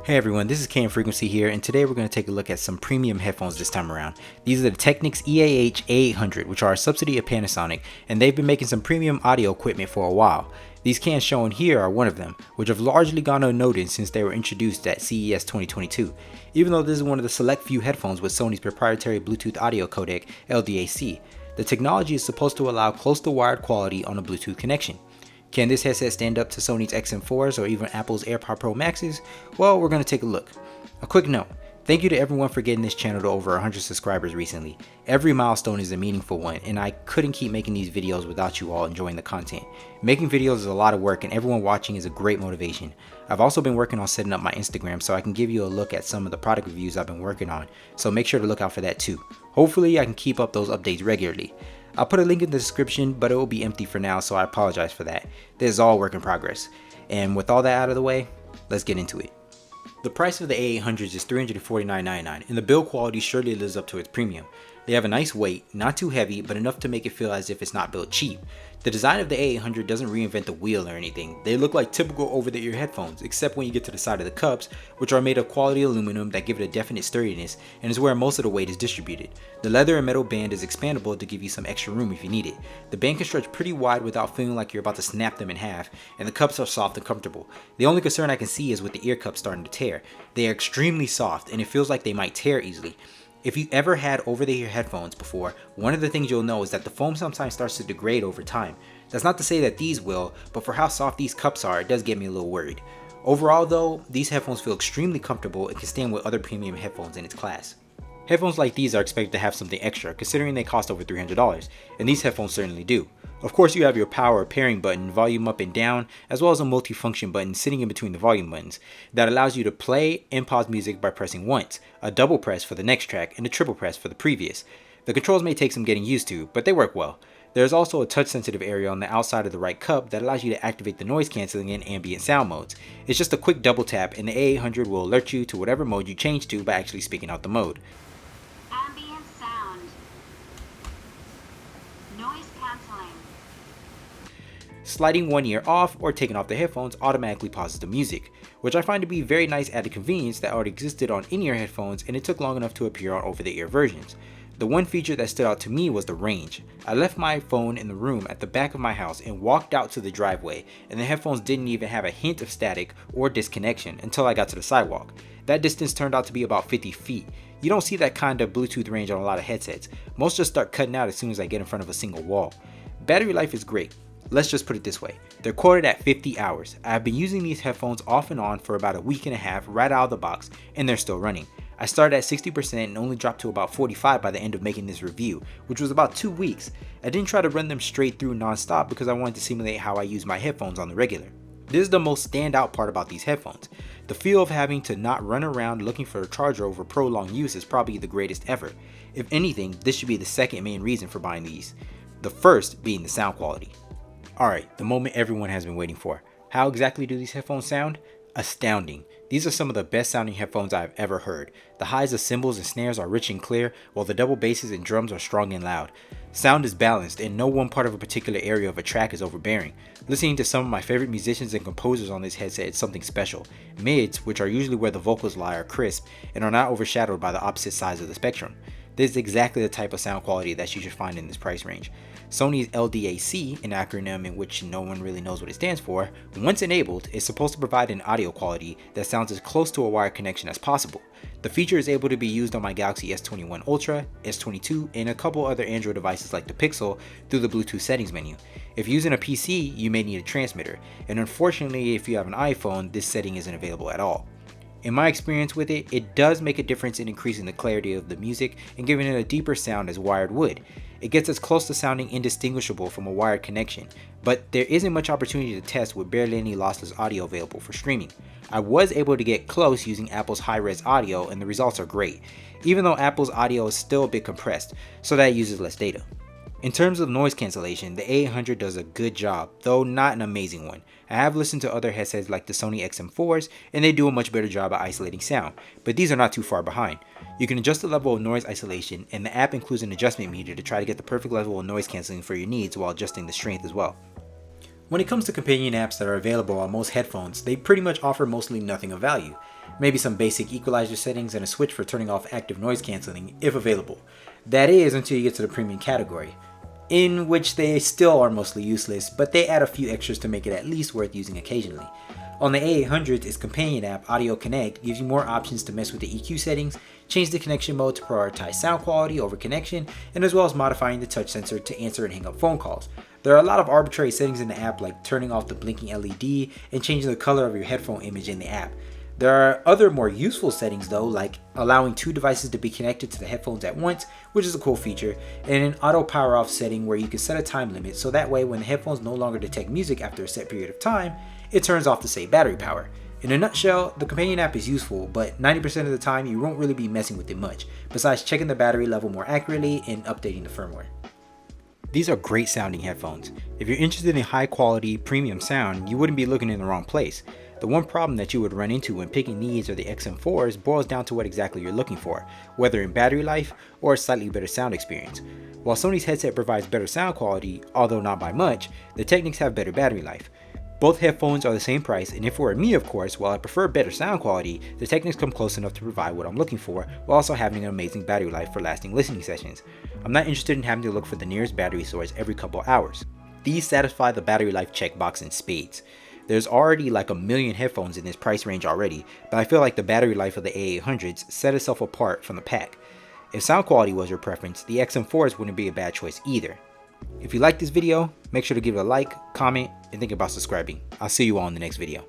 Hey everyone, this is KM Frequency here, and today we're going to take a look at some premium headphones this time around. These are the Technics EAH-A800, which are a subsidy of Panasonic, and they've been making some premium audio equipment for a while. These cans shown here are one of them, which have largely gone unnoticed since they were introduced at CES 2022, even though this is one of the select few headphones with Sony's proprietary Bluetooth audio codec, LDAC. The technology is supposed to allow close to wired quality on a Bluetooth connection. Can this headset stand up to Sony's XM4s or even Apple's AirPod Pro Maxes? Well, we're going to take a look. A quick note, thank you to everyone for getting this channel to over 100 subscribers recently. Every milestone is a meaningful one, and I couldn't keep making these videos without you all enjoying the content. Making videos is a lot of work, and everyone watching is a great motivation. I've also been working on setting up my Instagram so I can give you a look at some of the product reviews I've been working on, so make sure to look out for that too. Hopefully I can keep up those updates regularly. I'll put a link in the description, but it will be empty for now, so I apologize for that. This is all work in progress. And with all that out of the way, let's get into it. The price of the A800s is $349.99, and the build quality surely lives up to its premium. They have a nice weight, not too heavy, but enough to make it feel as if it's not built cheap. The design of the A800 doesn't reinvent the wheel or anything. They look like typical over-the-ear headphones, except when you get to the side of the cups, which are made of quality aluminum that give it a definite sturdiness and is where most of the weight is distributed. The leather and metal band is expandable to give you some extra room if you need it. The band can stretch pretty wide without feeling like you're about to snap them in half, and the cups are soft and comfortable. The only concern I can see is with the ear cups starting to tear. They are extremely soft, and it feels like they might tear easily. If you ever had over-the-ear headphones before, one of the things you'll know is that the foam sometimes starts to degrade over time. That's not to say that these will, but for how soft these cups are, it does get me a little worried. Overall though, these headphones feel extremely comfortable and can stand with other premium headphones in its class. Headphones like these are expected to have something extra, considering they cost over $300, and these headphones certainly do. Of course, you have your power pairing button, volume up and down, as well as a multi-function button sitting in between the volume buttons that allows you to play and pause music by pressing once, a double press for the next track, and a triple press for the previous. The controls may take some getting used to, but they work well. There is also a touch-sensitive area on the outside of the right cup that allows you to activate the noise cancelling and ambient sound modes. It's just a quick double tap, and the A800 will alert you to whatever mode you change to by actually speaking out the mode. Ambient sound. Noise cancelling. Sliding one ear off or taking off the headphones automatically pauses the music, which I find to be very nice added convenience that already existed on in-ear headphones, and it took long enough to appear on over-the-ear versions. The one feature that stood out to me was the range. I left my phone in the room at the back of my house and walked out to the driveway, and the headphones didn't even have a hint of static or disconnection until I got to the sidewalk. That distance turned out to be about 50 feet. You don't see that kind of Bluetooth range on a lot of headsets. Most just start cutting out as soon as I get in front of a single wall. Battery life is great. Let's just put it this way. They're quoted at 50 hours. I've been using these headphones off and on for about a week and a half right out of the box, and they're still running. I started at 60% and only dropped to about 45 by the end of making this review, which was about 2 weeks. I didn't try to run them straight through non-stop because I wanted to simulate how I use my headphones on the regular. This is the most standout part about these headphones. The feel of having to not run around looking for a charger over prolonged use is probably the greatest ever. If anything, this should be the second main reason for buying these. The first being the sound quality. Alright, the moment everyone has been waiting for. How exactly do these headphones sound? Astounding. These are some of the best sounding headphones I have ever heard. The highs of cymbals and snares are rich and clear, while the double basses and drums are strong and loud. Sound is balanced, and no one part of a particular area of a track is overbearing. Listening to some of my favorite musicians and composers on this headset is something special. Mids, which are usually where the vocals lie, are crisp and are not overshadowed by the opposite sides of the spectrum. This is exactly the type of sound quality that you should find in this price range. Sony's LDAC, an acronym in which no one really knows what it stands for, once enabled, is supposed to provide an audio quality that sounds as close to a wired connection as possible. The feature is able to be used on my Galaxy S21 Ultra, S22, and a couple other Android devices like the Pixel through the Bluetooth settings menu. If using a PC, you may need a transmitter, and unfortunately if you have an iPhone, this setting isn't available at all. In my experience with it, it does make a difference in increasing the clarity of the music and giving it a deeper sound as wired would. It gets as close to sounding indistinguishable from a wired connection, but there isn't much opportunity to test with barely any lossless audio available for streaming. I was able to get close using Apple's high-res audio, and the results are great, even though Apple's audio is still a bit compressed, so that it uses less data. In terms of noise cancellation, the A800 does a good job, though not an amazing one. I have listened to other headsets like the Sony XM4s, and they do a much better job at isolating sound, but these are not too far behind. You can adjust the level of noise isolation, and the app includes an adjustment meter to try to get the perfect level of noise cancelling for your needs while adjusting the strength as well. When it comes to companion apps that are available on most headphones, they pretty much offer mostly nothing of value. Maybe some basic equalizer settings and a switch for turning off active noise cancelling if available. That is until you get to the premium category, in which they still are mostly useless, but they add a few extras to make it at least worth using occasionally. On the A800, its companion app, Audio Connect, gives you more options to mess with the EQ settings, change the connection mode to prioritize sound quality over connection, and as well as modifying the touch sensor to answer and hang up phone calls. There are a lot of arbitrary settings in the app, like turning off the blinking LED and changing the color of your headphone image in the app. There are other more useful settings though, like allowing two devices to be connected to the headphones at once, which is a cool feature, and an auto power off setting where you can set a time limit so that way when the headphones no longer detect music after a set period of time, it turns off to save battery power. In a nutshell, the companion app is useful, but 90% of the time you won't really be messing with it much, besides checking the battery level more accurately and updating the firmware. These are great sounding headphones. If you're interested in high quality, premium sound, you wouldn't be looking in the wrong place. The one problem that you would run into when picking these or the XM4s boils down to what exactly you're looking for, whether in battery life or a slightly better sound experience. While Sony's headset provides better sound quality, although not by much, the Technics have better battery life. Both headphones are the same price, and if it were me of course, while I prefer better sound quality, the Technics come close enough to provide what I'm looking for, while also having an amazing battery life for lasting listening sessions. I'm not interested in having to look for the nearest battery source every couple hours. These satisfy the battery life checkbox in spades. There's already like a million headphones in this price range already, but I feel like the battery life of the A800s set itself apart from the pack. If sound quality was your preference, the XM4s wouldn't be a bad choice either. If you liked this video, make sure to give it a like, comment, and think about subscribing. I'll see you all in the next video.